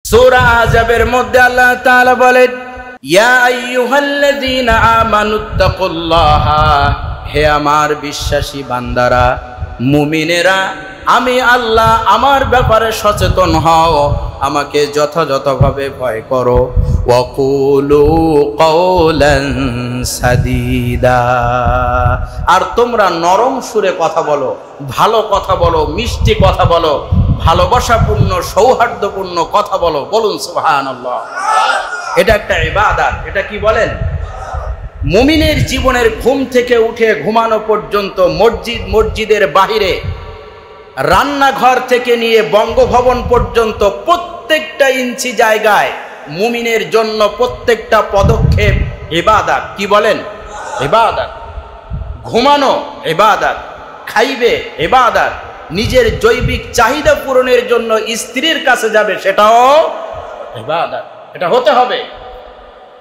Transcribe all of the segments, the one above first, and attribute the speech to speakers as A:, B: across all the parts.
A: সূরা আহজাবের মধ্যে আল্লাহ তাআলা বলেন, ইয়া আইয়ুহাল্লাযীনা আমানুত্তাকুল্লাহা, হে আমার বিশ্বাসী বান্দারা, মুমিনেরা, আমি আল্লাহ আমার ব্যাপারে সচেতন হও, আমাকে যথাযথভাবে ভয় করো। ওয়াকুলু কাওলান সাদীদা, আর তোমরা নরম সুরে কথা বলো, ভালো কথা বলো, মিষ্টি কথা বলো, ভালোবাসাপূর্ণ সৌহার্দ্যপূর্ণ কথা বলো। বলুন সুবহানাল্লাহ। এটা একটা ইবাদত। এটা কি বলেন? মুমিনের জীবনের ঘুম থেকে উঠে ঘুমানো পর্যন্ত, মসজিদের বাহিরে, রান্নাঘর থেকে নিয়ে বঙ্গভবন পর্যন্ত প্রত্যেকটা ইঞ্চি জায়গায় মুমিনের জন্য প্রত্যেকটা পদক্ষেপ ইবাদত। কি বলেন? ইবাদত। ঘুমানো ইবাদত, খাইবে ইবাদত, নিজের জৈবিক চাহিদা পূরণের জন্য স্ত্রীর কাছে যাবে, সেটাও ইবাদত। এটা হতে হবে।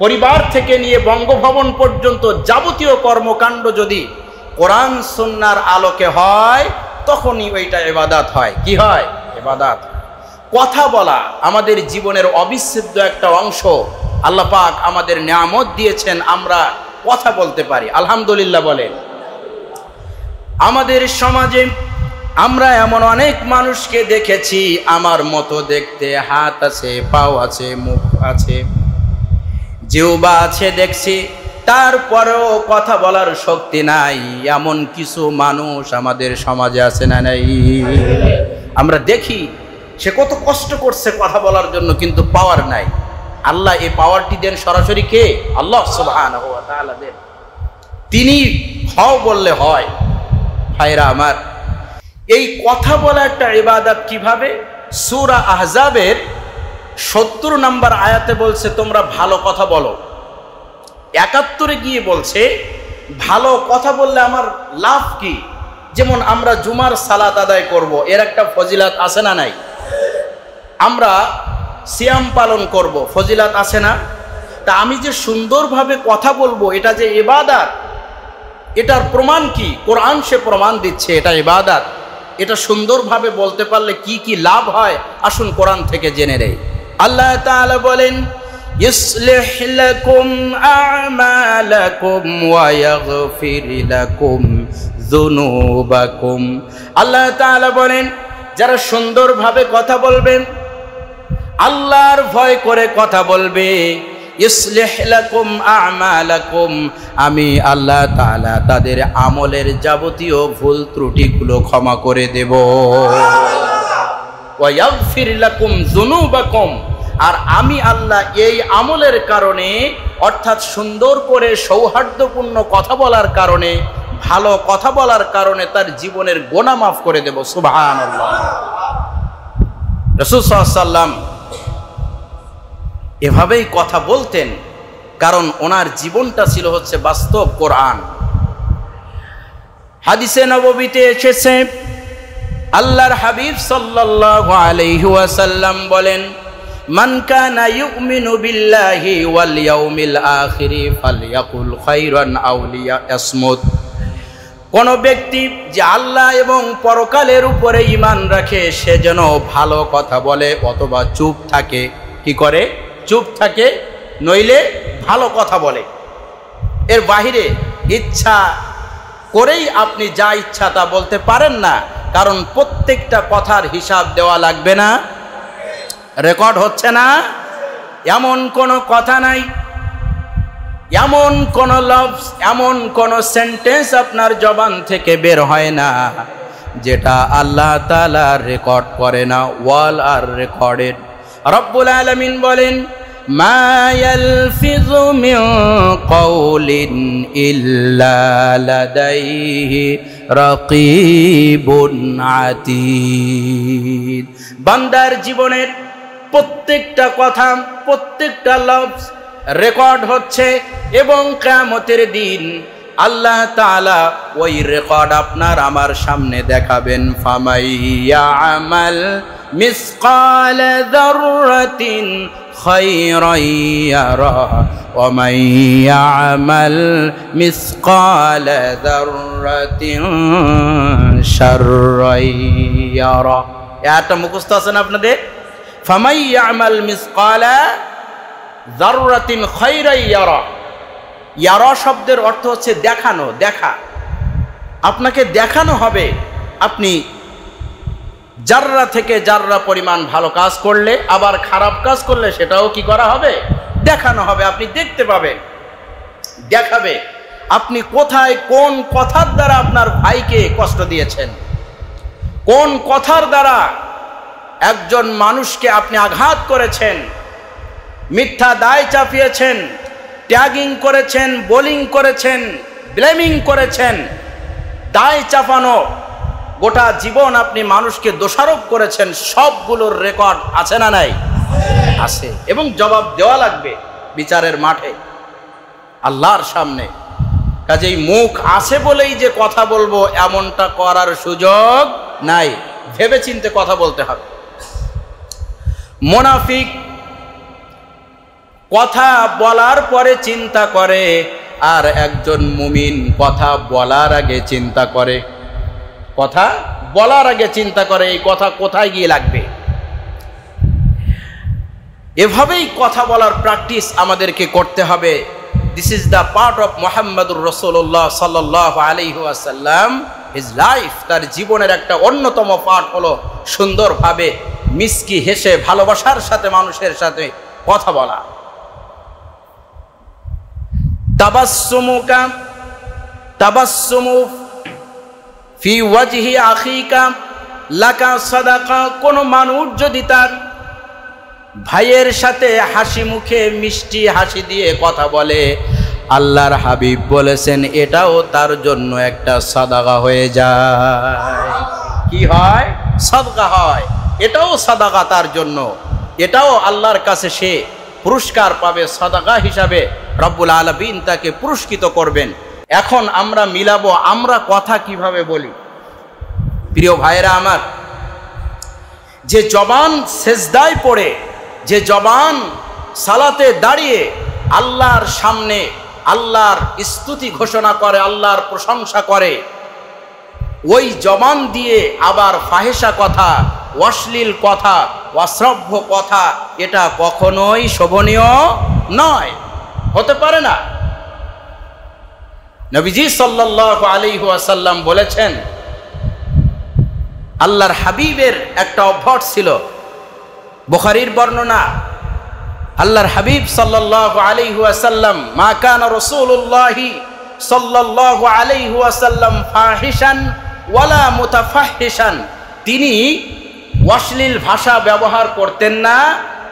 A: পরিবার থেকে নিয়ে বঙ্গভবন পর্যন্ত যাবতীয় কর্মকাণ্ড যদি কোরআন সুন্নাহর আলোকে হয়, তখনই ওইটা ইবাদত হয়। কি হয়? ইবাদত। কথা বলা আমাদের জীবনের অবিচ্ছেদ্য একটা অংশ। আল্লাহ পাক আমাদের নিয়ামত দিয়েছেন, আমরা কথা বলতে পারি, আলহামদুলিল্লাহ বলেন। আমাদের সমাজে আমরা এমন অনেক মানুষকে দেখেছি, আমার মতো দেখতে, হাত আছে, পাও আছে, মুখ আছে, জিহ্বা আছে দেখছি, তারপরেও কথা বলার শক্তি নাই। এমন কিছু মানুষ আমাদের সমাজে আছে না নাই? আমরা দেখি সে কত কষ্ট করছে কথা বলার জন্য, কিন্তু পাওয়ার নাই। আল্লাহ এই পাওয়ারটি দেন সরাসরি কে? আল্লাহ সুবহানাহু ওয়া তাআলা দেন। তিনি হও বললে হয়। ভাইরা আমার, এই কথা বলা একটা ইবাদত। কিভাবে? সূরা আহজাবের ৭০ নম্বর আয়াতে বলছে তোমরা ভালো কথা বলো। ৭১ গিয়ে বলছে ভালো কথা বললে আমার লাভ কি? যেমন আমরা জুমার সালাত আদায় করব, এর একটা ফজিলাত আছে না নাই? আমরা সিয়াম পালন করব, ফজিলাত আছে না? তা আমি যে সুন্দরভাবে কথা বলবো, এটা যে ইবাদত, এটার প্রমাণ কি? কোরআন সে প্রমাণ দিচ্ছে এটা ইবাদত। এটা সুন্দরভাবে বলতে পারলে কি কি লাভ হয়, আসুন কোরআন থেকে জেনে নেই। আল্লাহ তাআলা বলেন, ইসলিহ লাকুম আ'মালাকুম ওয়া ইয়াগফির লাকুম যুনুবাকুম। আল্লাহ তাআলা বলেন, যারা সুন্দরভাবে কথা বলবেন, আল্লাহর ভয় করে কথা বলবে, ইসলিহ লাকুম আ'মালাকুম, আমি আল্লাহ তাআলা তাদের আমলের যাবতীয় ভুল ত্রুটিগুলো ক্ষমা করে দেব। ওয়া ইয়াগফির লাকুম যুনুবাকুম, আর আমি আল্লাহ এই আমলের কারণে, অর্থাৎ সুন্দর করে সৌহার্দ্যপূর্ণ কথা বলার কারণে, ভালো কথা বলার কারণে তার জীবনের গুনাহ মাফ করে দেব। সুবহানাল্লাহ। রাসূল সাল্লাল্লাহু আলাইহি ওয়াসাল্লাম এভাবেই কথা বলতেন, কারণ ওনার জীবনটা ছিল হচ্ছে বাস্তব কোরআন। হাদিসে নববীতে এসেছে, আল্লাহর হাবিব সাল্লাল্লাহু আলাইহি ওয়াসাল্লাম বলেন, মান কানা ইউমিনু বিল্লাহি ওয়াল ইয়াউমিল আখির ফালইয়াকুল খায়রান আও লিয়াসমুত। কোন ব্যক্তি যে আল্লাহ এবং পরকালের উপরে ঈমান রাখে, সে যেন ভালো কথা বলে অথবা চুপ থাকে। কি করে? চুপ থাকে, নইলে ভালো কথা বলে। এর বাহিরে ইচ্ছা করেই আপনি যা ইচ্ছা তা বলতে পারেন না, কারণ প্রত্যেকটা কথার হিসাব দেওয়া লাগবে না? রেকর্ড হচ্ছে না? এমন কোনো কথা নাই, এমন কোন লফজ, এমন কোন সেন্টেন্স আপনার জবান থেকে বের হয় না যেটা আল্লাহ তাআলা রেকর্ড করে না। ওয়াল আর রেকর্ডেড। রব্বুল আলামিন বলেন, মা ইয়ালফিযু মিন কাওলিন ইল্লা লাদাইহি রাকীবুন আতীদ। বান্দার জীবনের প্রত্যেকটা কথা, প্রত্যেকটা লফজ রেকর্ড হচ্ছে, এবং কিয়ামতের দিন আল্লাহ তাআলা ওই রেকর্ড আপনার আমার সামনে দেখাবেন। ফামাইয়া আমাল মিসকাল যাররাতিন খায়রান ইয়ারা ওয়া মাইয়া আমাল মিসকাল যাররাতিন শাররান ইয়ারা। এটা মুখস্থ আছে না আপনাদের? ফামাই ইয়ামাল মিসকালা যাররাতিন খায়রান ইয়ারা। ইয়ারা শব্দের অর্থ হচ্ছে দেখানো, দেখা। আপনাকে দেখানো হবে, আপনি জাররা থেকে জাররা পরিমাণ ভালো কাজ করলে, আবার খারাপ কাজ করলে সেটাও কি করা হবে? দেখানো হবে। আপনি দেখতে পাবেন, দেখাবে আপনি কোথায় কোন কথার দ্বারা আপনার ভাইকে কষ্ট দিয়েছেন, কোন কথার দ্বারা একজন মানুষকে আপনি আঘাত করেছেন, মিথ্যা দায় চাপিয়েছেন, ট্যাগিং করেছেন, বোলিং করেছেন, ব্লেমিং করেছেন, দায় চাপানো, গোটা জীবন আপনি মানুষকে দোষারোপ করেছেন। সবগুলোর রেকর্ড আছে না নাই? আছে। এবং জবাব দেওয়া লাগবে বিচারের মাঠে, আল্লাহর সামনে। কাজেই মুখ আছে বলেই যে কথা বলবো এমনটা করার সুযোগ নাই, ভেবে চিন্তে কথা বলতে হবে। মুনাফিক কথা বলার পরে চিন্তা করে, আর একজন মুমিন কথা বলার আগে চিন্তা করে। কথা বলার আগে চিন্তা করে এই কথা কোথায় গিয়ে লাগবে। এভাবেই কথা বলার প্র্যাকটিস আমাদেরকে করতে হবে। This is the part of মুহাম্মদুর রাসূলুল্লাহ সাল্লাল্লাহু আলাইহি ওয়াসাল্লাম, হিজ লাইফ। তার জীবনের একটা অন্যতম পার্ট হলো সুন্দরভাবে মিষ্টি হেসে ভালোবাসার সাথে মানুষের সাথে কথা বলা। তাবাসসুমু ফি ওয়াজহি আখিকা লাকা সাদাকা। কোন মানুষ যদি তার ভাইয়ের সাথে হাসি মুখে মিষ্টি হাসি দিয়ে কথা বলে, আল্লাহর হাবিব বলেছেন এটাও তার জন্য একটা সাদাকা হয়ে যায়। কি হয়? সাদকা হয়। এটাও সাদাকা তার জন্য, এটাও আল্লাহর কাছে সে পুরস্কার পাবে, সাদাকা হিসাবে রব্বুল আলামিন তাকে পুরস্কৃত করবেন। এখন আমরা মিলাবো আমরা কথা কিভাবে বলি। প্রিয় ভাইরা আমার, যে জবান সেজদায় পড়ে, যে জবান সালাতে দাঁড়িয়ে আল্লাহর সামনে আল্লাহর স্তুতি ঘোষণা করে, আল্লাহর প্রশংসা করে, ওই জবান দিয়ে আবার ফাহেসা কথা, অশ্লীল কথা, অশ্রব্য কথা, এটা কখনোই শোভনীয় নয়, হতে পারে না। নবীজি সাল্লাল্লাহু আলাইহি ওয়াসাল্লাম বলেছেন, আল্লাহর হাবিবের একটা অভ্যাস ছিল, বুখারীর বর্ণনা, আল্লাহর হাবিব সাল্লাল্লাহু আলাইহি ওয়াসাল্লাম, মা কানা রাসূলুল্লাহি সাল্লাল্লাহু আলাইহি ওয়াসাল্লাম ফাহিশান ওয়ালা মুতাফাহহিশান। তিনি অশ্লীল ভাষা ব্যবহার করতেন না,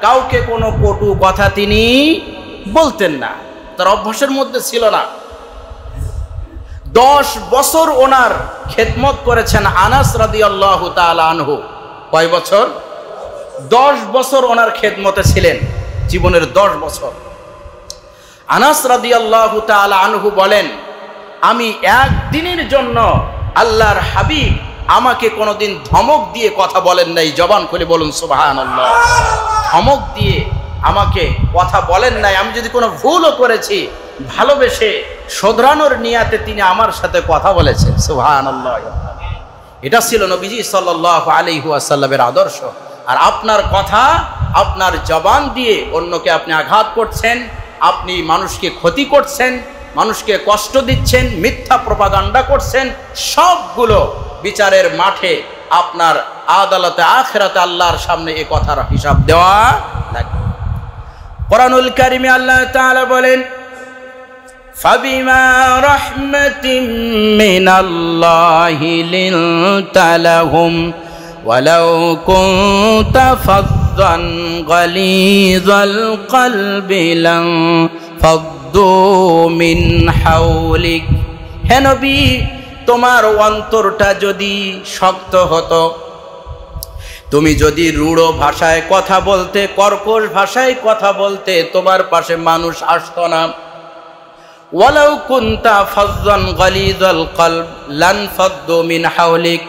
A: কাউকে কোনো কটু কথা তিনি বলতেন না, তার অভ্যাসের মধ্যে ছিল না। 10 বছর ওনার খেদমত করেছেন আনাস রাদিয়াল্লাহু তাআলা আনহু। কয় বছর? 10 বছর ওনার খেদমতে ছিলেন, জীবনের 10 বছর। আনাস রাদিয়াল্লাহু তাআলা আনহু বলেন, আমি একদিনের জন্য আল্লাহর হাবিব আমাকে কোনোদিন ধমক দিয়ে কথা বলেন নাই। জবান খুলে বলুন সুবহানাল্লাহ। ধমক দিয়ে আমাকে কথা বলেন নাই। আমি যদি কোনো ভুলও করেছি, ভালোবেসে শোধরানোর নিয়াতে তিনি আমার সাথে কথা বলেছেন। সুবহানাল্লাহ। এটা ছিল নবীজি সাল্লাল্লাহু আলাইহি ওয়াসাল্লামের আদর্শ। আর আপনার কথা, আপনার জবান দিয়ে অন্যকে আপনি আঘাত করছেন, আপনি মানুষকে ক্ষতি করছেন, মানুষকে কষ্ট দিচ্ছেন, মিথ্যা প্রপাগান্ডা করছেন, সবগুলো বিচারের মাঠে আপনার আদালতে আখিরাতে আল্লাহর সামনে এই কথার হিসাব দেওয়া লাগবে। কোরআনুল কারীমে আল্লাহ তাআলা বলেন, ফাবিমা রাহমাতিম মিনাল্লাহি লিনতা লাহুম ওয়ালাউ কুনতা ফাযযান গালিযাল কলবি লান ফাদ্দু মিন হাওলিক। হে নবী, তোমার অন্তরটা যদি শক্ত হতো, তুমি যদি রূঢ় ভাষায় কথা বলতে, কর্কশ ভাষায় কথা বলতে, তোমার পাশে মানুষ আসতো না। ওয়ালাউ কুনতা ফাযযান গালিযাল কলব লান ফাদ্দু মিন হাওলিক।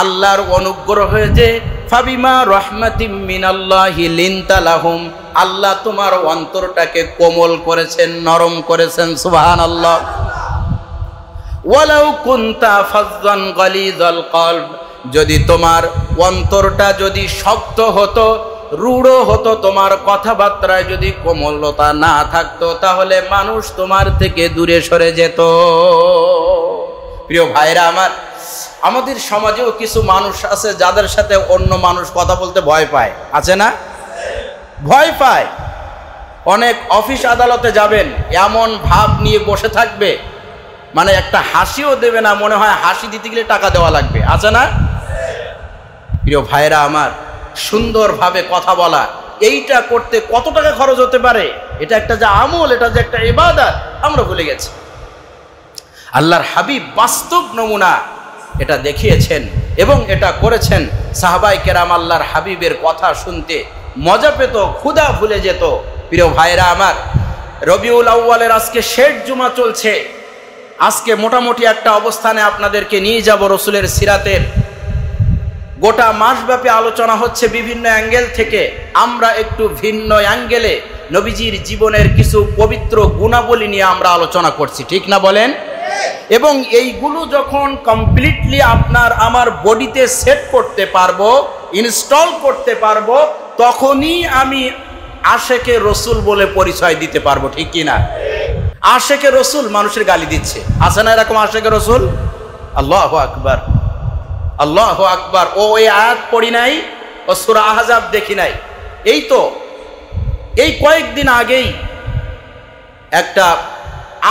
A: আল্লাহর অনুগ্রহ হয়েছে, ফাবিমা রাহমাতিম মিনাল্লাহি লিনতা লাহুম, আল্লাহ তোমার অন্তরটাকে কোমল করেছেন, নরম করেছেন। সুবহানাল্লাহ। ওয়ালাউ কুনতা ফাযযান গালিযাল কলব, যদি তোমার অন্তরটা যদি শক্ত হতো, রূঢ় হতো, তোমার কথাবার্তায় যদি কোমলতা না থাকতো, তাহলে মানুষ তোমার থেকে দূরে সরে যেত। প্রিয় ভাইরা আমার, আমাদের সমাজেও কিছু মানুষ আছে যাদের সাথে অন্য মানুষ কথা বলতে ভয় পায়, আছে না? ভয় পায়। অনেক অফিস আদালতে যাবেন, এমন ভাব নিয়ে বসে থাকবে, মানে একটা হাসিও দেবে না, মনে হয় হাসি দিতে গেলে টাকা দেওয়া লাগবে, আছে না? প্রিয় ভাইরা আমার, সুন্দরভাবে কথা বলা, এইটা করতে কত টাকা খরচ হতে পারে? এটা একটা যে আমল, এটা যে একটা ইবাদত, আমরা ভুলে গেছি। আল্লাহর হাবিব বাস্তব নমুনা এটা দেখিয়েছেন এবং এটা করেছেন। সাহাবায়ে কেরাম আল্লাহর হাবিবের কথা শুনতে মজা পেত, ক্ষুধা ভুলে যেত। প্রিয় ভাইরা আমার, রবিউল আউয়ালের আজকে শেষ জুমা চলছে। আজকে মোটামুটি একটা অবস্থানে আপনাদেরকে নিয়ে যাব রসুলের সিরাতের। গোটা মাসব্যাপী আলোচনা হচ্ছে বিভিন্ন অ্যাঙ্গেল থেকে। আমরা একটু ভিন্ন অ্যাঙ্গেলে নবীজির জীবনের কিছু পবিত্র গুণাবলী নিয়ে আমরা আলোচনা করছি, ঠিক না বলেন? এবং এইগুলো যখন কমপ্লিটলি আপনার আমার বডিতে সেট করতে পারবো, ইনস্টল করতে পারবো, তখনই আমি আশেকে রসুল বলে পরিচয় দিতে পারবো, ঠিক কিনা? আশেকে রসুল মানুষের গালি দিচ্ছে, আছে না এরকম আশেকে রসুল? আল্লাহু আকবার, আল্লাহু আকবার। ওই আয়াত পড়ি নাই, ও সূরা আহজাব দেখি নাই। এই তো এই কয়েকদিন আগেই একটা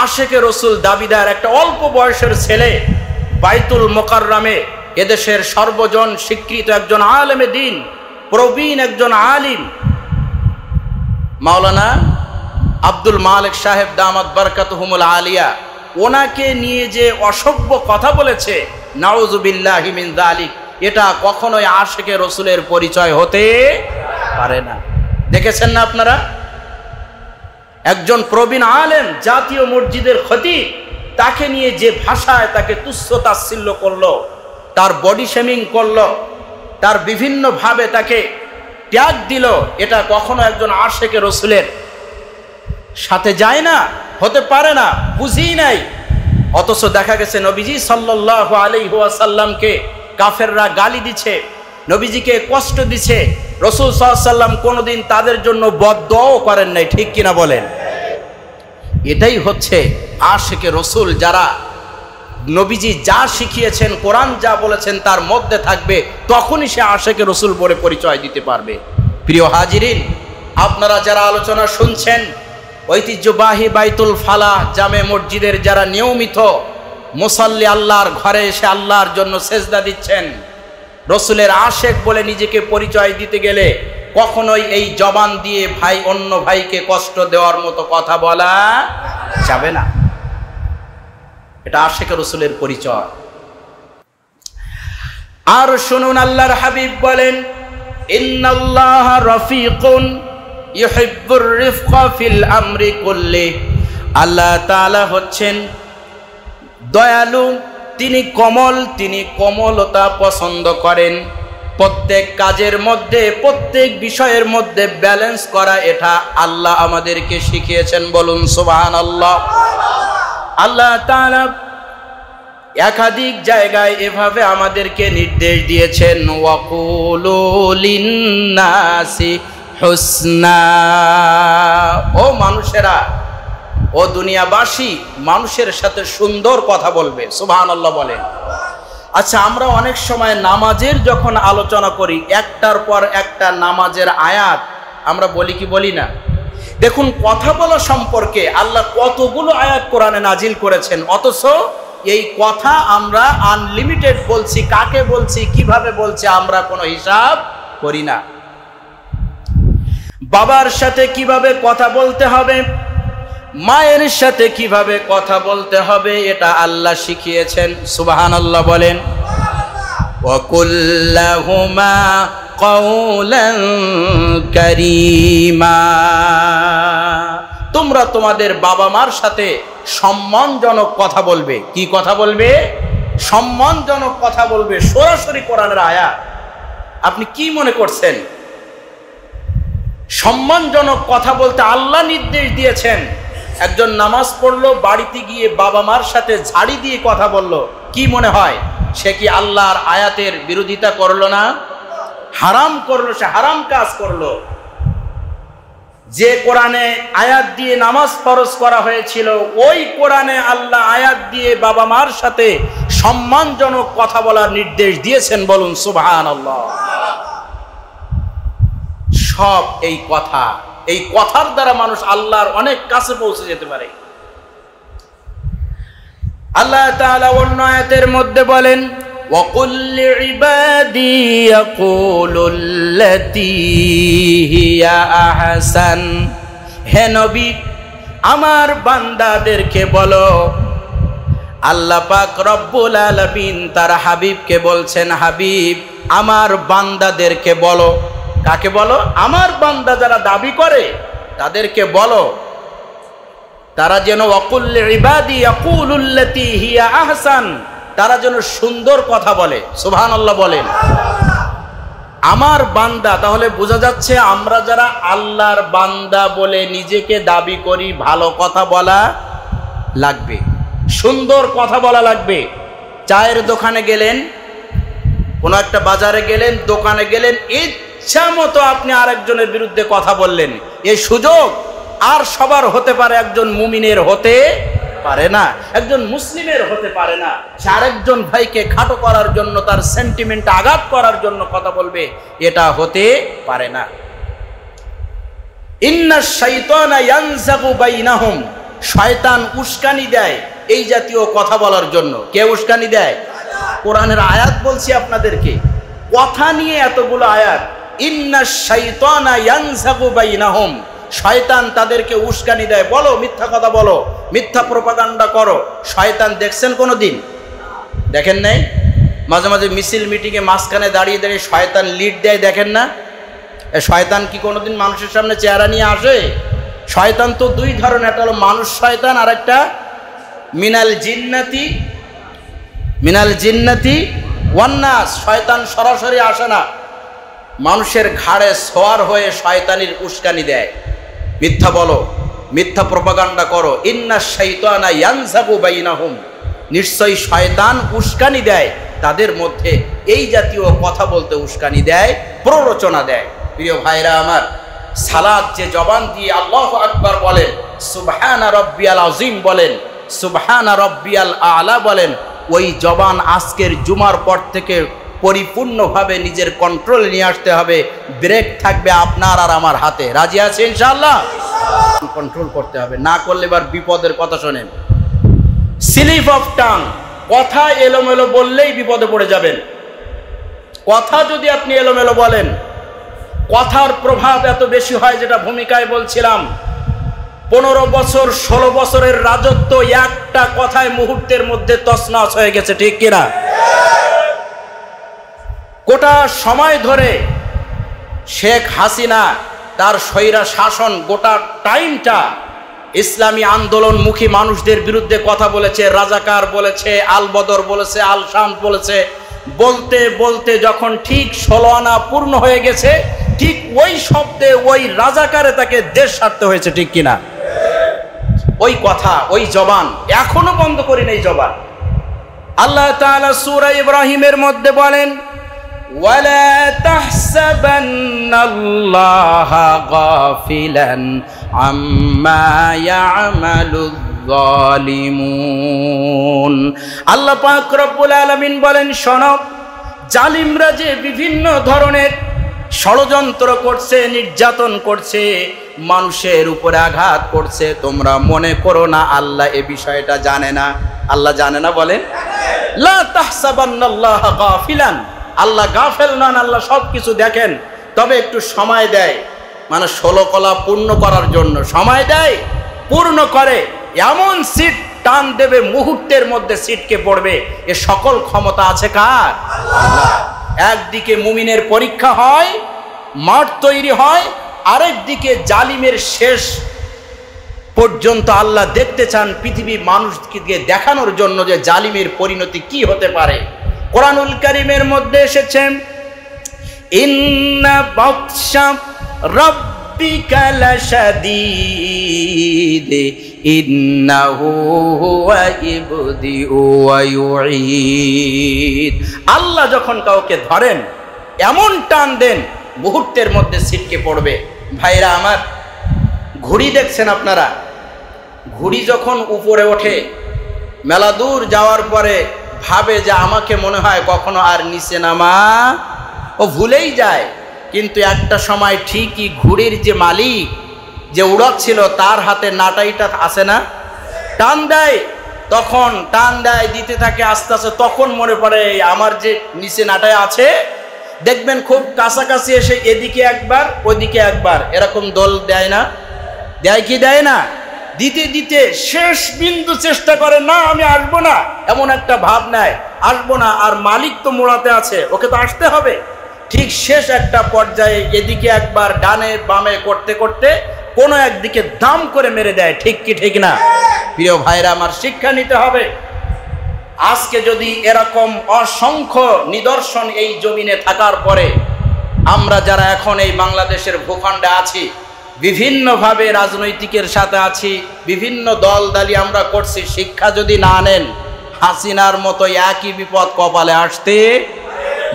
A: আশেকে রসুল দাবিদার একটা অল্প বয়সের ছেলে বাইতুল মোকাররমে, এদেশের সর্বজন স্বীকৃত একজন আলেমে দ্বীন, প্রবীণ একজন আলিম, মাওলানা আব্দুল মালিক সাহেব দামাত বারকাতুহুমুল আলিয়া, ওনাকে নিয়ে যে অসভ্য কথা বলেছে, নাউযুবিল্লাহি মিন যালিক, এটা কখনোই আশেকে রসুলের পরিচয় হতে পারে না। দেখেছেন না আপনারা? একজন প্রবীণ আলেম, জাতীয় মসজিদের খতিব, তাকে নিয়ে যে ভাষায় তাকে তুচ্ছ তাচ্ছিল্য করলো, তার বডি শেমিং করলো, তার বিভিন্ন ভাবে তাকে ট্যাগ দিল, এটা কখনো একজন আশেকে রসুলের সাথে যায় না, হতে পারে না, বুঝি নাই। অথচ দেখা গেছে নবীজি সাল্লাল্লাহু আলাইহি ওয়াসাল্লামকে কাফেররা গালি দিচ্ছে, নবীজিকে কষ্ট দিচ্ছে। রাসূল সাল্লাল্লাহু আলাইহি ওয়াসাল্লাম কোনোদিন তাদের জন্য বদদোয়াও করেন নাই, ঠিক কিনা বলেন? এটাই হচ্ছে আশেকে রসুল, যারা নবীজি যা শিখিয়েছেন, কোরআন যা বলেছেন তার মধ্যে থাকবে, তখনই সে আশেকে রসুল বলে পরিচয় দিতে পারবে। প্রিয় হাজিরিন, আপনারা যারা আলোচনা শুনছেন, ঐতিহ্যবাহী বাইতুল ফালাহ জামে মসজিদের যারা নিয়মিত মুসাল্লি, আল্লাহর ঘরে এসে আল্লাহর জন্য সেজদা দিচ্ছেন, রসুলের আশেক বলে নিজেকে পরিচয় দিতে গেলে কখনোই এই জবান দিয়ে ভাই অন্য ভাইকে কষ্ট দেওয়ার মতো কথা বলা যাবে না। এটা আশেকে রসুলের পরিচয়। আর শুনুন, আল্লাহর হাবিব বলেন, ইন্নাল্লাহা রাফিকুন ইউহিব্বুর রিফকা ফিল আমরি কুল্লি। আল্লাহ তাআলা হচ্ছেন দয়ালু, তিনি কোমল, তিনি কোমলতা পছন্দ করেন। প্রত্যেক কাজের মধ্যে, প্রত্যেক বিষয়ের মধ্যে ব্যালেন্স করা, এটা আল্লাহ আমাদেরকে শিখিয়েছেন। বলুন সুবহানাল্লাহ। আল্লাহ তাআলা একাধিক জায়গায় এভাবে আমাদেরকে নির্দেশ দিয়েছেন, ওয়াকুলু লিন্নাসি হুসনা। ও মানুষেরা, ও দুনিয়াবাসী, মানুষের সাথে সুন্দর কথা বলবে। সুবহানাল্লাহ বলেন। আচ্ছা, আমরা অনেক সময় নামাজের যখন আলোচনা করি, একটার পর একটা নামাজের আয়াত আমরা বলি কি বলি না? দেখুন, কথা বলা সম্পর্কে আল্লাহ কতগুলো আয়াত কোরআনে নাজিল করেছেন, অথচ এই কথা আমরা আনলিমিটেড বলছি। কাকে বলছি, কিভাবে বলছি, আমরা কোনো হিসাব করি না। বাবার সাথে কিভাবে কথা বলতে হবে, মায়ের সাথে কিভাবে কথা বলতে হবে, এটা আল্লাহ শিখিয়েছেন। সুবহানাল্লাহ বলেন। ওয়া কুল্লাহুমা কাওলান কারীমা। তোমরা তোমাদের বাবা মার সাথে সম্মানজনক কথা বলবে। কি কথা বলবে? সম্মানজনক কথা বলবে। সরাসরি কোরআনের আয়াত। আপনি কি মনে করছেন? সম্মানজনক কথা বলতে আল্লাহ নির্দেশ দিয়েছেন। একজন নামাজ পড়লো, বাড়িতে গিয়ে বাবা মার সাথে ঝাড়ি দিয়ে কথা বলল, কি মনে হয় সে কি আল্লাহর আয়াতের বিরোধিতা করলো না? হারাম করলো, সে হারাম কাজ করলো। যে কোরআনে আয়াত দিয়ে নামাজ ফরজ করা হয়েছিল, ওই কোরআনে আল্লাহ আয়াত দিয়ে বাবা মার সাথে সম্মানজনক কথা বলার নির্দেশ দিয়েছেন। বলুন সুবহানাল্লাহ। সব এই কথার দ্বারা মানুষ আল্লাহর অনেক কাছে পৌঁছে যেতে পারে। আল্লাহ তাআলা অন্য আয়াতের মধ্যে বলেন, وَقُلْ لِعِبَادِي يَقُولُوا الَّتِي هِيَ أَحْسَنُ। হে নবী, আমার বান্দাদেরকে বলো। আল্লাহ পাক রব্বুল আলামিন তার হাবিবকে বলছেন, হাবিব আমার বান্দাদেরকে বলো। কাকে বলো? আমার বান্দা যারা দাবি করে তাদেরকে বলো, তারা যেন ওয়াকুল লিইবাদি ইয়াকুলুল্লাতী হিয়া আহসান, তারা যেন সুন্দর কথা বলে। সুবহানাল্লাহ বলেন। আমার বান্দা, তাহলে বোঝা যাচ্ছে আমরা যারা আল্লাহর বান্দা বলে নিজেকে দাবি করি, ভালো কথা বলা লাগবে, সুন্দর কথা বলা লাগবে। চায়ের দোকানে গেলেন, কোনো একটা বাজারে গেলেন, দোকানে গেলেন, ইচ্ছা মতো আপনি আরেকজনের বিরুদ্ধে কথা বললেন, এই সুযোগ আর সবার হতে পারে, একজন মুমিনের হতে পারে না, একজন মুসলিমের হতে পারে না। সে আরেকজন ভাইকে খাটো করার জন্য, তার সেন্টিমেন্ট আঘাত করার জন্য কথা বলবে, এটা হতে পারে না। ইন্নাশ শাইতানা ইয়ানযাগু বাইনাহুম, শয়তান উস্কানি দেয় এই জাতীয় কথা বলার জন্য। কে উস্কানি দেয়? কোরআনের আয়াত বলছি আপনাদেরকে, কথা নিয়ে এতগুলো আয়াত। ইন্নাশ শাইতানা ইয়ানযাগু বাইনাহুম, শয়তান তাদেরকে উস্কানি দেয়। বলো, মিথ্যা কথা বলো, মিথ্যা প্রপাগান্ডা করো। শয়তান দেখছেন কোনোদিন? দেখেন নাই? মাঝে মাঝে মিছিল মিটিংয়ে মাঝখানে দাঁড়িয়ে দাঁড়িয়ে শয়তান লিড দেয়, দেখেন না? শয়তান কি কোনোদিন মানুষের সামনে চেহারা নিয়ে আসে? শয়তান তো দুই ধরনের, একটা হলো মানুষ শয়তান, আর একটা মিনাল জিন্নাতি ওয়ান্নাস। শয়তান সরাসরি আসে না, মানুষের ঘাড়ে সোয়ার হয়ে শয়তানির উস্কানি দেয়। মিথ্যা বলো, মিথ্যা প্রপাগান্ডা করো। ইন্নাশ শাইতানা ইয়ানযাগু বাইনাহুম, নিশ্চয়ই শয়তান উস্কানি দেয় তাদের মধ্যে, এই জাতীয় কথা বলতে উস্কানি দেয়, প্ররোচনা দেয়। প্রিয় ভাইরা আমার, সালাত যে জবান দিয়ে আল্লাহু আকবার বলেন, সুবহানা রাব্বিয়াল আযীম বলেন, সুবহানা রাব্বিয়াল আ'লা বলেন, ওই জবান আজকের জুমার পর থেকে পরিপূর্ণভাবে নিজের কন্ট্রোলে নিয়ে আসতে হবে। ব্রেক থাকবে আপনার আর আমার হাতে। রাজি আছে ইনশাআল্লাহ? কন্ট্রোল করতে হবে, না করলে এবার বিপদের কথা শোনেন। স্লিপ অফ টাং, কথা এলোমেলো বললেই বিপদে পড়ে যাবেন। কথা যদি আপনি এলোমেলো বলেন, কথার প্রভাব এত বেশি হয়, যেটা ভূমিকায় বলছিলাম। 15 বছর 16 বছরের রাজত্ব একটা কথায় মুহূর্তের মধ্যে তছনছ হয়ে গেছে, ঠিক কিনা? গোটা সময় ধরে শেখ হাসিনা তার স্বৈরা শাসন, গোটা টাইমটা ইসলামী আন্দোলনমুখী মানুষদের বিরুদ্ধে কথা বলেছে, রাজাকার বলেছে, আল বদর বলেছে, আল শাম বলেছে। বলতে বলতে যখন ঠিক 16 আনা পূর্ণ হয়ে গেছে, ঠিক ওই শব্দে, ওই রাজাকারে তাকে দেশ ছাড়তে হয়েছে, ঠিক কিনা? ওই কথা, ওই জবান এখনো বন্ধ করি নাই জবান। আল্লাহ তাআলা সূরা ইব্রাহিমের মধ্যে বলেন, ওয়ালা তাহসাবান্নাল্লাহা গাফিলান আম্মা ইয়ামালুয যালিমুন। আল্লাহ পাক রব্বুল আলামিন বলেন, শোনো, জালিমরা যে বিভিন্ন ধরনের ষড়যন্ত্র করছে, নির্যাতন করছে, মানুষের উপরে আঘাত করছে, তোমরা মনে করো না আল্লাহ এ বিষয়টা জানে না। আল্লাহ জানে না? বলেন, লা তাহসাবান্নাল্লাহা গাফিলান, আল্লাহ গাফেল নন, আল্লাহ সবকিছু দেখেন। তবে একটু সময় দেয়, মানে 16 কলা পূর্ণ করার জন্য সময় দেয়, পূর্ণ করে, এমন সিট টান দেবে মুহূর্তের মধ্যে সিটকে পড়বে। এ সকল ক্ষমতা আছে কার? আল্লাহ। একদিকে মুমিনের পরীক্ষা হয়, মাঠ তৈরি হয়, আরেক দিকে জালিমের শেষ পর্যন্ত আল্লাহ দেখতে চান, পৃথিবী মানুষকে দেখানোর জন্য যে জালিমের পরিণতি কি হতে পারে। কোরআনুল কারীমের মধ্যে এসেছে, ইন্না বাতশা রাব্বিকা লাশাদীদ ইন্নাহু হুয়া ইবদিউ ওয়া ইউঈদ। আল্লাহ যখন কাউকে ধরেন, এমন টান দেন মুহূর্তের মধ্যে ছিটকে পড়বে। ভাইরা আমার, ঘুড়ি দেখছেন আপনারা, ঘুড়ি যখন উপরে ওঠে মেলা দূর যাওয়ার পরে ভাবে যে আমাকে মনে হয় কখনো আর নিচে নামা, ও ভুলেই যায়। কিন্তু একটা সময় ঠিকই ঘুড়ির যে মালিক, যে উড়াচ্ছিল, তার হাতে নাটাইটা আছে না, টান দেয়, তখন টান দেয়, দিতে থাকে আস্তে আস্তে, তখন মনে পড়ে আমার যে নিচে নাটাই আছে। দেখবেন খুব কাছাকাছি এসে এদিকে একবার ওইদিকে একবার এরকম দোল দেয় না, দেয় কি দেয় না, দিতে দিতে শেষ বিন্দু চেষ্টা করে না আমি আসবো না, এমন একটা ভাব নেয় আসবো না, আর মালিক তো মোড়াতে আছে, ওকে তো আসতে হবে। ঠিক শেষ একটা পর্যায়ে এদিকে একবার ডানে বামে করতে করতে কোনো একদিকে দাম করে মেরে দেয়। ঠিক কি ঠিক না? প্রিয় ভাইরা আমার, শিক্ষা নিতে হবে। আজকে যদি এরকম অসংখ্য নিদর্শন এই জমিনে থাকার পরে আমরা যারা এখন এই বাংলাদেশের ভূখণ্ডে আছি, বিভিন্নভাবে রাজনৈতিকের সাথে আছি, বিভিন্ন দল দালি আমরা করছি, শিক্ষা যদি না নেন, হাসিনার মতো একই বিপদ কপালে আসতে,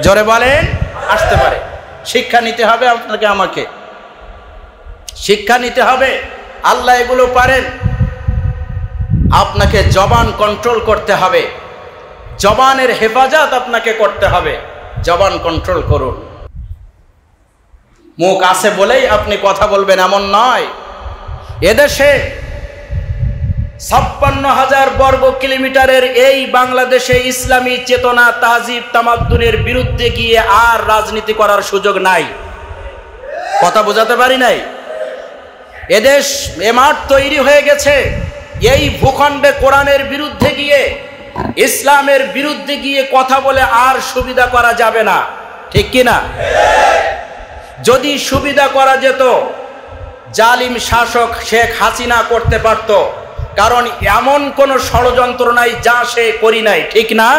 A: জোরে বলেন, আসতে পারে। শিক্ষা নিতে হবে আপনাকে আমাকে, শিক্ষা নিতে হবে। আল্লাহ এগুলো পারেন। আপনাকে জবান কন্ট্রোল করতে হবে, জবানের হেফাজত আপনাকে করতে হবে। জবান কন্ট্রোল করুন। মুখ আছে বলেই আপনি কথা বলবেন এমন নয়। এদেশে 56,000 বর্গ কিলোমিটারের এই বাংলাদেশে ইসলামী চেতনা, তাহজিব, তামাদ্দুনের বিরুদ্ধে গিয়ে আর রাজনীতি করার সুযোগ নাই। কথা বোঝাতে পারি নাই? এদেশ, এ মাঠ তৈরি হয়ে গেছে। এই ভূখণ্ডে কোরআনের বিরুদ্ধে গিয়ে, ইসলামের বিরুদ্ধে গিয়ে কথা বলে আর সুবিধা করা যাবে না। ঠিক কিনা? যদি সুবিধা করা যেত, জালিম শাসক শেখ হাসিনা করতে পারত, কারণ এমন কোন ষড়যন্ত্র নাই যা সে করি নাই। ঠিক না?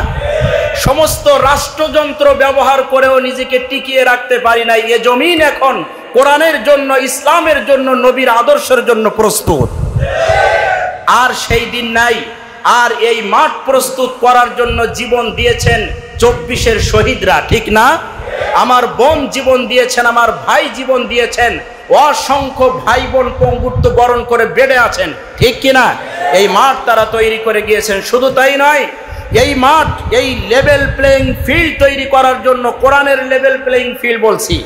A: সমস্ত রাষ্ট্রযন্ত্র ব্যবহার করেও নিজেকে টিকিয়ে রাখতে পারি নাই। এ জমিন এখন কোরআনের জন্য, ইসলামের জন্য, নবীর আদর্শের জন্য প্রস্তুত। আর সেই দিন নাই। আর এই মাঠ প্রস্তুত করার জন্য জীবন দিয়েছেন 24-এর শহীদরা। ঠিক না? আমার বোন জীবন দিয়েছেন, আমার ভাই জীবন দিয়েছেন, অসংখ্য ভাই বোন পঙ্গুত্ব বরণ করে বেড়ে আছেন। ঠিক কিনা? এই মাঠ তারা তৈরি করে গিয়েছেন। শুধু তাই নয়, এই মাঠ, এই লেভেল প্লেইং ফিল্ড তৈরি করার জন্য, কোরআনের লেভেল প্লেইং ফিল্ড বলছি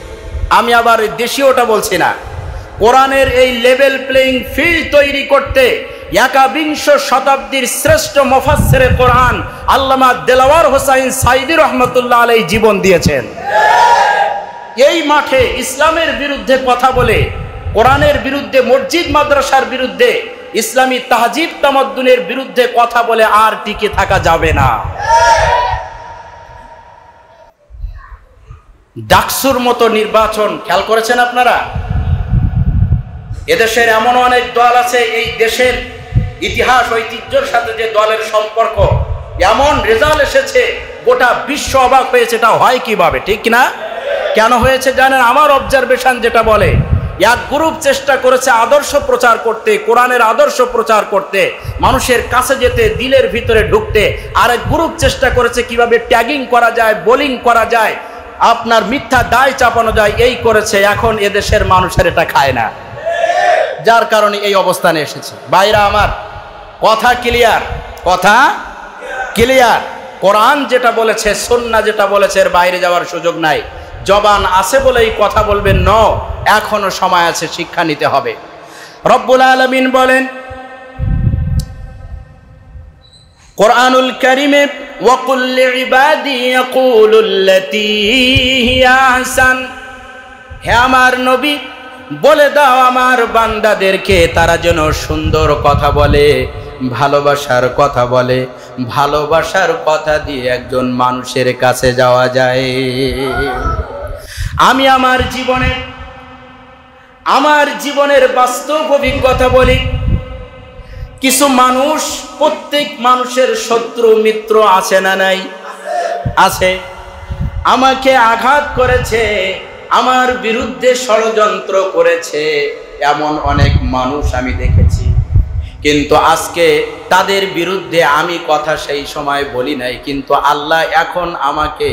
A: আমি, আবার দেশীয়টা বলছি না, কোরআনের এই লেভেল প্লেইং ফিল্ড তৈরি করতে 21 শতাব্দীর শ্রেষ্ঠ মুফাসসিরে কোরআন আল্লামা দেলাওয়ার হোসাইন সাইদি রহমতুল্লাহ আলাইহি জীবন দিয়েছেন। এই মাঠে ইসলামের বিরুদ্ধে কথা বলে, কোরআনের বিরুদ্ধে, মসজিদ মাদ্রাসার বিরুদ্ধে, ইসলামী তাহজিব তামাদ্দুনের বিরুদ্ধে কথা বলে আর টিকে থাকা যাবে না। ডাকসুর মতো নির্বাচন খেয়াল করেছেন আপনারা? এদেশের এমন অনেক দল আছে, এই দেশের ইতিহাস ঐতিহ্যের সাথে যে দলের সম্পর্ক, এমন রেজাল্ট এসেছে গোটা বিশ্ব অবাক হয়েছে। এটা হয় কিভাবে? ঠিক না? কেন হয়েছে জানেন? আমার অবজারভেশন যেটা বলে, এক গ্রুপ চেষ্টা করেছে আদর্শ প্রচার করতে, কোরআনের আদর্শ প্রচার করতে, মানুষের কাছে যেতে, দিলের ভিতরে ঢুকতে। আরেক গ্রুপ চেষ্টা করেছে কিভাবে ট্যাগিং করা যায়, বোলিং করা যায়, আপনার মিথ্যা দায় চাপানো যায়, এই করেছে। এখন এদেশের মানুষের এটা খায় না, যার কারণে এই অবস্থানে এসেছে। ভাইরা আমার, কথা ক্লিয়ার, কথা ক্লিয়ার। কোরআন যেটা বলেছে, সুন্নাহ যেটা বলেছে, এর বাইরে যাওয়ার সুযোগ নাই। জবান আছে বলেই কথা বলবেন ন, এখনো সময় আছে, শিক্ষা নিতে হবে। রব্বুল আলামিন বলেন কোরআনুল কারীমে, ওয়াকুল লিইবাদি ইয়াকুলুল্লাতী হিয়া আহসান, হে আমার নবী বলে দাও আমার বান্দাদেরকে তারা যেন সুন্দর কথা বলে, ভালোবাসার কথা বলে। ভালোবাসার কথা দিয়ে একজন মানুষের কাছে যাওয়া যায়। আমি আমার জীবনের বাস্তব অভিজ্ঞতা বলি। কিছু মানুষ, প্রত্যেক মানুষের শত্রু মিত্র আছে না নাই? আছে। আমাকে আঘাত করেছে, আমার বিরুদ্ধে ষড়যন্ত্র করেছে, এমন অনেক মানুষ আমি দেখেছি। কিন্তু আজকে তাদের বিরুদ্ধে আমি কথা সেই সময় বলি নাই, কিন্তু আল্লাহ এখন আমাকে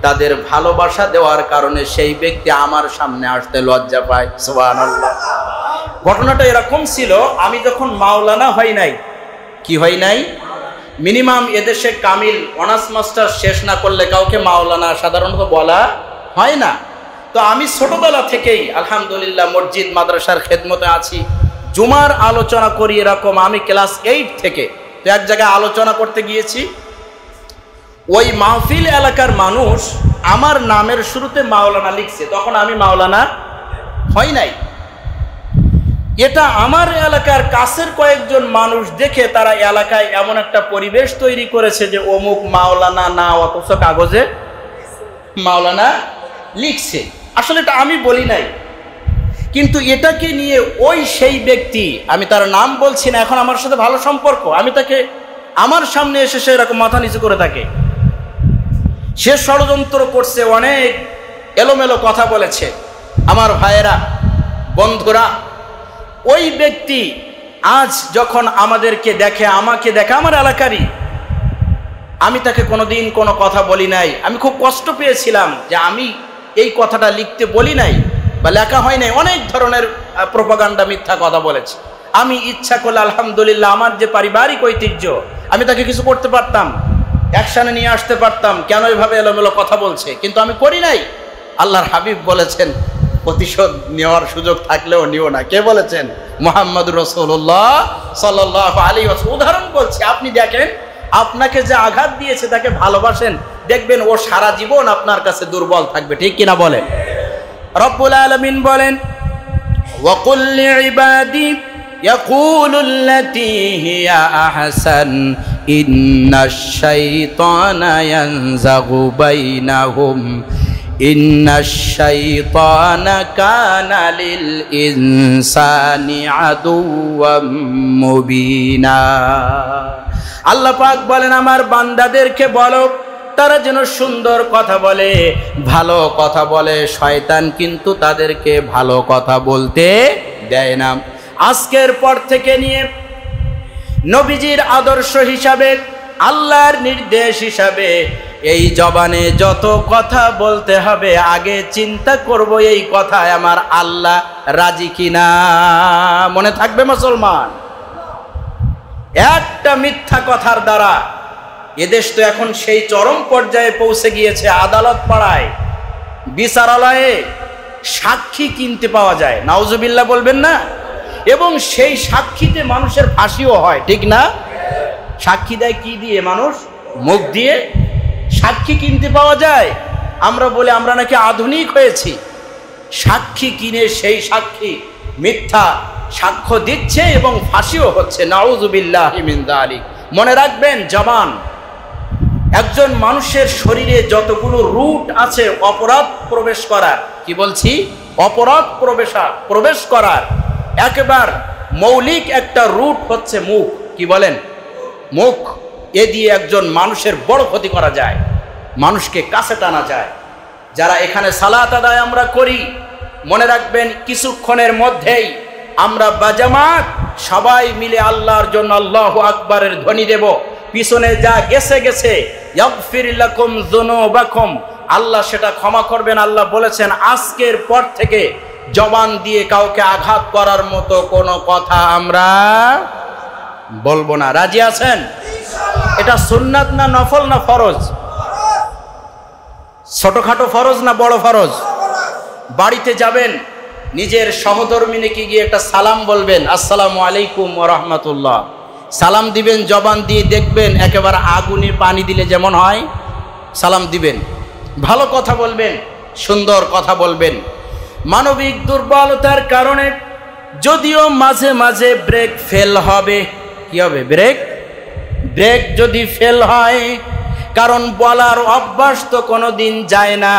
A: তাদের ভালোবাসা দেওয়ার কারণে সেই ব্যক্তি আমার সামনে আসতে লজ্জা পায়। সুবহানাল্লাহ। ঘটনাটা এরকম ছিল, আমি যখন মাওলানা হয় নাই, কি হয় নাই, মিনিমাম এদেশে কামিল অনার্স মাস্টার শেষ না করলে কাউকে মাওলানা সাধারণত বলা হয় না। তো আমি ছোটবেলা থেকেই আলহামদুলিল্লাহ মসজিদ মাদ্রাসার খেদমতে আছি, জুমার আলোচনা করি এরকম আমি ক্লাস 8 থেকে। তো এক জায়গায় আলোচনা করতে গিয়েছি, ওই মাহফিল এলাকার মানুষ আমার নামের শুরুতে মাওলানা লিখছে, তখন আমি মাওলানা হয় নাই। এটা আমার এলাকার কাছের কয়েকজন মানুষ দেখে তারা এলাকায় এমন একটা পরিবেশ তৈরি করেছে যে অমুক মাওলানা না, অথচ কাগজে মাওলানা লিখছে। আসলে এটা আমি বলি নাই, কিন্তু এটাকে নিয়ে ওই সেই ব্যক্তি, আমি তার নাম বলছি না, এখন আমার সাথে ভালো সম্পর্ক, আমি তাকে আমার সামনে এসে সে এরকম মাথা নিচু করে থাকে, সে ষড়যন্ত্র করছে, অনেক এলোমেলো কথা বলেছে। আমার ভাইয়েরা, বন্ধুরা, ওই ব্যক্তি আজ যখন আমাদেরকে দেখে, আমাকে দেখে, আমার এলাকারই, আমি তাকে কোনোদিন কোনো কথা বলি নাই। আমি খুব কষ্ট পেয়েছিলাম যে আমি এই কথাটা লিখতে বলি নাই বা লেখা হয় নাই, অনেক ধরনের প্রোপাগান্ডা মিথ্যা কথা বলেছে। আমি ইচ্ছা করলে আলহামদুলিল্লাহ আমার যে পারিবারিক ঐতিহ্য, আমি তাকে কিছু করতে পারতাম, অ্যাকশানে নিয়ে আসতে পারতাম, কেন এভাবে এলোমেলো কথা বলছে, কিন্তু আমি করি নাই। আল্লাহর হাবিব বলেছেন প্রতিশোধ নেওয়ার সুযোগ থাকলেও নিও না। কে বলেছেন? মুহাম্মদুর রাসূলুল্লাহ সাল্লাল্লাহু আলাইহি ওয়াসাল্লাম। উদাহরণ বলছি, আপনি দেখেন আপনাকে যে আঘাত দিয়েছে তাকে ভালোবাসেন, দেখবেন ও সারা জীবন আপনার কাছে দুর্বল থাকবে, ঠিক কিনা বলেন? রব্বুল আলামিন বলেন, ওয়াকুল লিইবাদি ইয়াকুলুল্লাতী হিয়া আহসান ইন্নাশ শাইতানা ইয়ানযাগু বাইনাহুম ইন্নাশ শাইতানা কানা লিল ইনসানি আদুওয়াম মুবিনা। আল্লাহ পাক বলেন, আমার বান্দাদেরকে বলো তারা যেন সুন্দর কথা বলে, ভালো কথা বলে। শয়তান কিন্তু তাদেরকে ভালো কথা বলতে দেয় না। আজকের পর থেকে নিয়ে নবীজির আদর্শ হিসাবে, আল্লাহর নির্দেশ হিসাবে এই জবানে যত কথা বলতে হবে, আগে চিন্তা করব এই কথায় আমার আল্লাহ রাজি কিনা। মনে থাকবে মুসলমান, একটা মিথ্যা কথার দ্বারা এদেশ তো এখন সেই চরম পর্যায়ে পৌঁছে গিয়েছে, আদালত পাড়ায়, বিচারালয়ে সাক্ষী কিনতে পাওয়া যায়, নাউজুবিল্লাহ বলবেন না? এবং সেই সাক্ষীতে মানুষের ফাঁসিও হয়, ঠিক না? সাক্ষী দেয় কি দিয়ে? মানুষ মুখ দিয়ে সাক্ষী কিনতে পাওয়া যায়। আমরা বলে আমরা নাকি আধুনিক হয়েছি, সাক্ষী কিনে সেই সাক্ষী মিথ্যা সাক্ষ্য দিচ্ছে এবং ফাঁসিও হচ্ছে, নাউজুবিল্লাহি মিন যালিক। মনে রাখবেন, জবান একজন মানুষের শরীরে যতগুলো রুট আছে অপরাধ প্রবেশ করার, কি বলছি, অপরাধ প্রবেশ করার একেবারে মৌলিক একটা রুট হচ্ছে মুখ। কি বলেন? মুখ। এ দিয়ে একজন মানুষের বড় ক্ষতি করা যায়, মানুষকে কাছে টানা যায়। যারা এখানে সালাত আদায় আমরা করি, মনে রাখবেন কিছুক্ষণের মধ্যেই আমরা বাজামাত সবাই মিলে আল্লাহর জন্য আল্লাহু আকবারের ধ্বনি দেব। পিছনে যা গেছে গেছে, ইয়াগফির লাকুম যুনুবাকুম, আল্লাহ সেটা ক্ষমা করবেন। আল্লাহ বলেছেন আজকের পর থেকে জবান দিয়ে কাউকে আঘাত করার মতো কোনো কথা আমরা বলবো না। রাজি আছেন? এটা সুন্নাত না নফল না ফরজ? ছোটখাটো ফরজ না বড় ফরজ? বাড়িতে যাবেন, নিজের সহধর্মিনীকে গিয়ে একটা সালাম বলবেন, আসসালামু আলাইকুম ওয়া রাহমাতুল্লাহ। সালাম দিবেন জবান দিয়ে, দেখবেন একেবারে আগুনে পানি দিলে যেমন হয় সালাম দিবেন। ভালো কথা বলবেন, সুন্দর কথা বলবেন। মানবিক দুর্বলতার কারণে যদিও মাঝে মাঝে ব্রেক ফেল হবে, কি হবে? ব্রেক যদি ফেল হয়, কারণ বলার অভ্যাস তো কোনোদিন যায় না।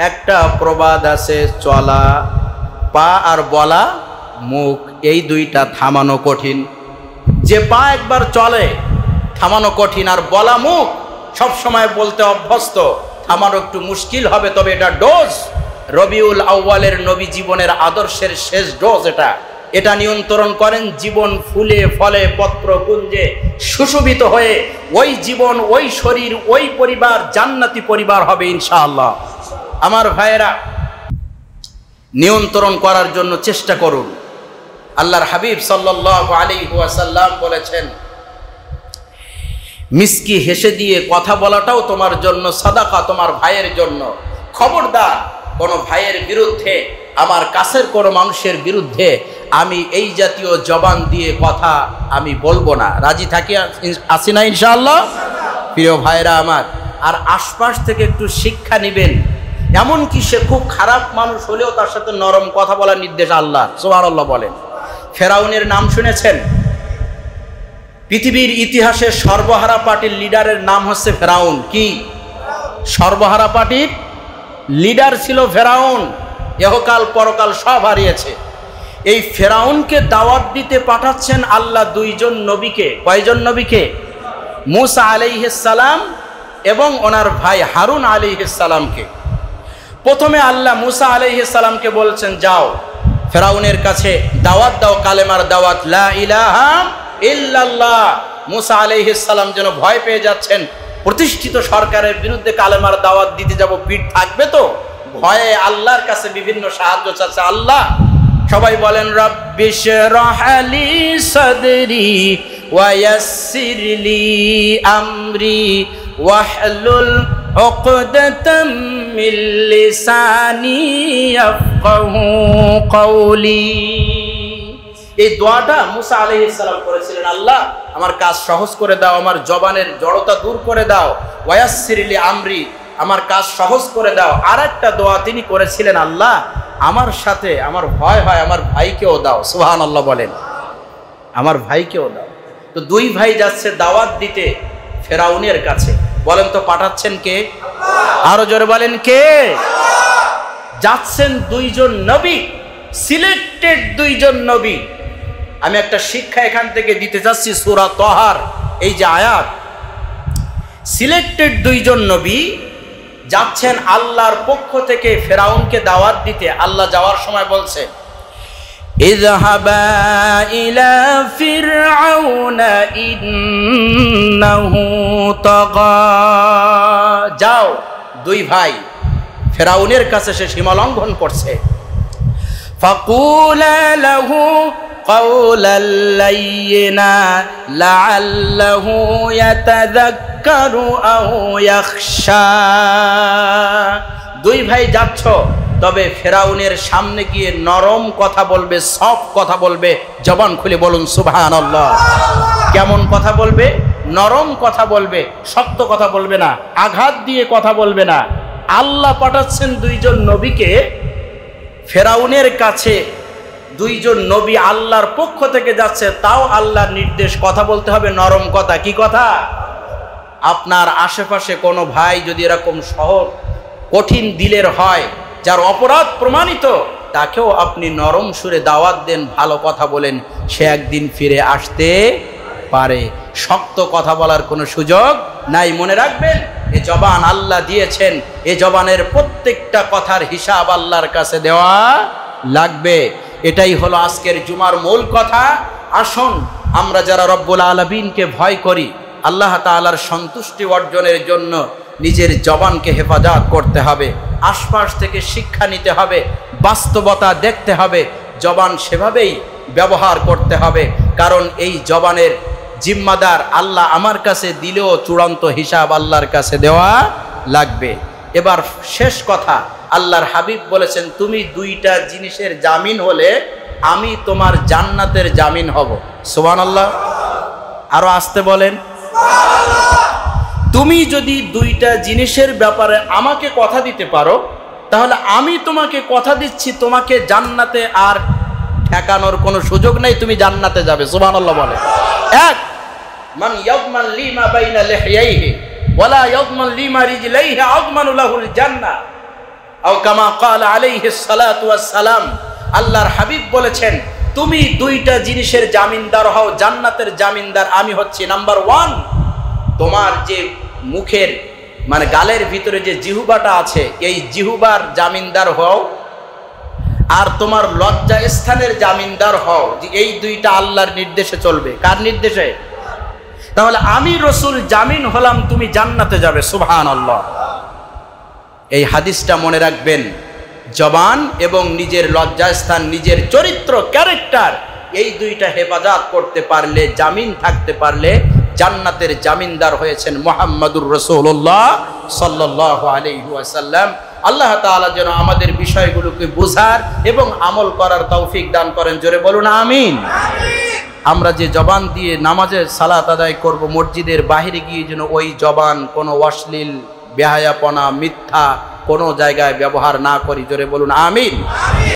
A: একটা প্রবাদ আছে, চলা পা আর বলা মুখ, এই দুইটা থামানো কঠিন। যে পা একবার চলে থামানো কঠিন, আর বলা মুখ সব সময় বলতে অভ্যস্ত, থামানো একটু মুশকিল হবে। তবে এটা ডোজ, রবিউল আউয়ালের নবী জীবনের আদর্শের শেষ ডোজ এটা। এটা নিয়ন্ত্রণ করেন, জীবন ফুলে ফলে পত্র কুঞ্জে সুশোভিত হয়ে ওই জীবন, ওই শরীর, ওই পরিবার জান্নাতি পরিবার হবে ইনশাআল্লাহ। আমার ভাইয়েরা, নিয়ন্ত্রণ করার জন্য চেষ্টা করুন। আল্লাহর হাবিব সাল্লাল্লাহু আলাইহি ওয়াসাল্লাম বলেছেন, মিসকি হেসে দিয়ে কথা বলাটাও তোমার জন্য সাদাকা, তোমার ভাইয়ের জন্য। খবরদার কোন ভাইয়ের বিরুদ্ধে, আমার কাছের কোন মানুষের বিরুদ্ধে আমি এই জাতীয় জবান দিয়ে কথা আমি বলবো না। রাজি থাকি, আসি না ইনশাআল্লাহ? প্রিয় ভাইরা আমার, আর আশপাশ থেকে একটু শিক্ষা নেবেন। এমনকি সে খুব খারাপ মানুষ হলেও তার সাথে নরম কথা বলার নির্দেশ আল্লাহ। সুবহানাল্লাহ বলেন। ফেরাউনের নাম শুনেছেন? পৃথিবীর ইতিহাসে সর্বহারা পার্টির লিডারের নাম হচ্ছে ফেরাউন। কি? সর্বহারা পার্টির লিডার ছিল ফেরাউন। ইহকাল পরকাল সব হারিয়েছে। এই ফেরাউনকে দাওয়াত দিতে পাঠাচ্ছেন আল্লাহ দুইজন নবীকে। কয়জন নবীকে? মুসা আলাইহিস সালাম এবং ওনার ভাই হারুন আলাইহিস সালামকে। প্রথমে আল্লাহ মুসা আলাইহিস সালামকে বলছেন, যাও ফেরাউনের কাছে দাওয়াত দাও, কালেমার দাওয়াত, লা ইলাহা ইল্লাল্লাহ। মুসা আলাইহিস সালাম যেন ভয় পেয়ে যাচ্ছেন, প্রতিষ্ঠিত সরকারের বিরুদ্ধে কালেমার দাওয়াত দিতে যাব, পিঠ থাকবে তো? ভয়ে আল্লাহর কাছে বিভিন্ন সাহায্য চাচ্ছে। আল্লাহ, সবাই বলেন, রাব্বিশরাহ লি সাদরি ওয়া ইয়াসসির লি আমরি ওয়াহলুল উকদাতাম মিন লিসানি ইয়াফকাহু কওলি। এই দোয়াটা মুসা আলাইহিস সালাম করেছিলেন, আল্লাহ আমার কাজ সহজ করে দাও, আমার জবানের জড়তা দূর করে দাও, ওয়ায়াসসির লি আমরি, আমার কাজ সহজ করে দাও। আর একটা দোয়া তিনি করেছিলেন, আল্লাহ আমার সাথে আমার ভয় হয়, আমার ভাইকেও দাও। সুবহানাল্লাহ বলেন, আমার ভাইকেও দাও। তো দুই ভাই যাচ্ছে দাওয়াত দিতে ফেরাউনের কাছে। বলেন তো পাঠাচ্ছেন কে? আরো জোরে বলেন, কে? যাচ্ছেন দুইজন নবী, সিলেক্টেড দুইজন নবী। আমি একটা শিক্ষা এখান থেকে দিতে চাচ্ছি, সূরা তাহার এই যে আয়াত, সিলেক্টেড দুইজন নবী যাচ্ছেন আল্লাহর পক্ষ থেকে ফেরাউনকে দাওয়াত দিতে। আল্লাহ যাওয়ার সময় বলছে, ইযহাবা ইলা ফিরআউনা ইন্নাহু তাগা। যাও, দুই ভাই ফেরাউনের কাছে সে সীমা লঙ্ঘন করছে। ফাকুলা লাহু কাওলাল লাইয়িনা লাআল্লাহু ইয়াতাযাক্কারু আও ইয়াখশা। দুই ভাই যাচ্ছ, তবে ফেরাউনের সামনে গিয়ে নরম কথা বলবে, সফট কথা বলবে। জবান খুলে বলুন সুবহানাল্লাহ। কেমন কথা বলবে? নরম কথা বলবে, শক্ত কথা বলবে না, আঘাত দিয়ে কথা বলবে না। আল্লাহ পাঠাচ্ছেন দুইজন নবীকে ফেরাউনের কাছে। দুইজন নবী আল্লাহর পক্ষ থেকে যাচ্ছে, তাও আল্লাহর নির্দেশ, কথা বলতে হবে নরম কথা। কি কথা? আপনার আশেপাশে কোনো ভাই যদি এরকম সহজ কঠিন দিলের হয়, যার অপরাধ প্রমাণিত, তাকেও আপনি নরম সুরে দাওয়াত দেন, ভালো কথা বলেন, সে একদিন ফিরে আসতে পারে। শক্ত কথা বলার কোনো সুযোগ নাই। মনে রাখবেন, এ জবান আল্লাহ দিয়েছেন, এ জবানের প্রত্যেকটা কথার হিসাব আল্লাহর কাছে দেওয়া লাগবে। এটাই হলো আজকের জুমার মূল কথা। আসুন আমরা যারা রব্বুল আলামিনকে ভয় করি, আল্লাহ তাআলার সন্তুষ্টি অর্জনের জন্য নিজের জবানকে হেফাজত করতে হবে, আশপাশ থেকে শিক্ষা নিতে হবে, বাস্তবতা দেখতে হবে, জবান সেভাবেই ব্যবহার করতে হবে। কারণ এই জবানের জিম্মাদার আল্লাহ আমার কাছে দিলেও চূড়ান্ত হিসাব আল্লাহর কাছে দেওয়া লাগবে। এবার শেষ কথা, আল্লাহর হাবিব বলেছেন, তুমি দুইটা জিনিসের জামিন হলে আমি তোমার জান্নাতের জামিন হব। সুবহানাল্লাহ। আরো আসতে বলেন। তুমি যদি দুইটা জিনিসের ব্যাপারে আমাকে কথা দিতে পারো, তাহলে আমি তোমাকে কথা দিচ্ছি, তোমাকে জান্নাতে আর ঠেকানোর কোনো সুযোগ নেই, তুমি জান্নাতে যাবে। সুবহানাল্লাহ বলে। এক, মান ইয়াযমান লিমা বাইনা লিহইয়াইহি ওয়ালা ইয়াযমান লিমা রিজলাইহি আযমানু লাহুল জান্নাহ আও কামা ক্বালা আলাইহিস সালাতু ওয়াস সালাম। আল্লাহর হাবিব বলেছেন, তুমি দুইটা জিনিসের জামিনদার হও, জান্নাতের জামিনদার আমি হচ্ছি। নাম্বার 1, তোমার যে মুখের মানে গালের ভিতরে যে জিহ্বাটা আছে, এই জিহ্বার জামিনদার হও। আর তোমার লজ্জা স্থানের জামিনদার হও, যে এই দুইটা আল্লাহর নির্দেশে চলবে। কার নির্দেশে? তাহলে আমি রসুল জামিন হলাম তুমি জান্নাতে যাবে। সুবহানাল্লাহ। এই হাদিসটা মনে রাখবেন। জবান এবং নিজের লজ্জাস্থান, নিজের চরিত্র, ক্যারেক্টার, এই দুইটা হেফাজত করতে পারলে, জামিন থাকতে পারলে জান্নাতের জামিনদার হয়েছেন মুহাম্মাদুর রাসূলুল্লাহ সাল্লাল্লাহু আলাইহি ওয়াসাল্লাম। আল্লাহ তাআলা যেন আমাদের বিষয়গুলোকে বুঝার এবং আমল করার তৌফিক দান করেন। জোরে বলুন আমিন। আমরা যে জবান দিয়ে নামাজের সালাত আদায় করব, মসজিদের বাহিরে গিয়ে যেন ওই জবান কোনো অশ্লীল, বেহায়াপনা, মিথ্যা কোনো জায়গায় ব্যবহার না করি। জোরে বলুন আমিন।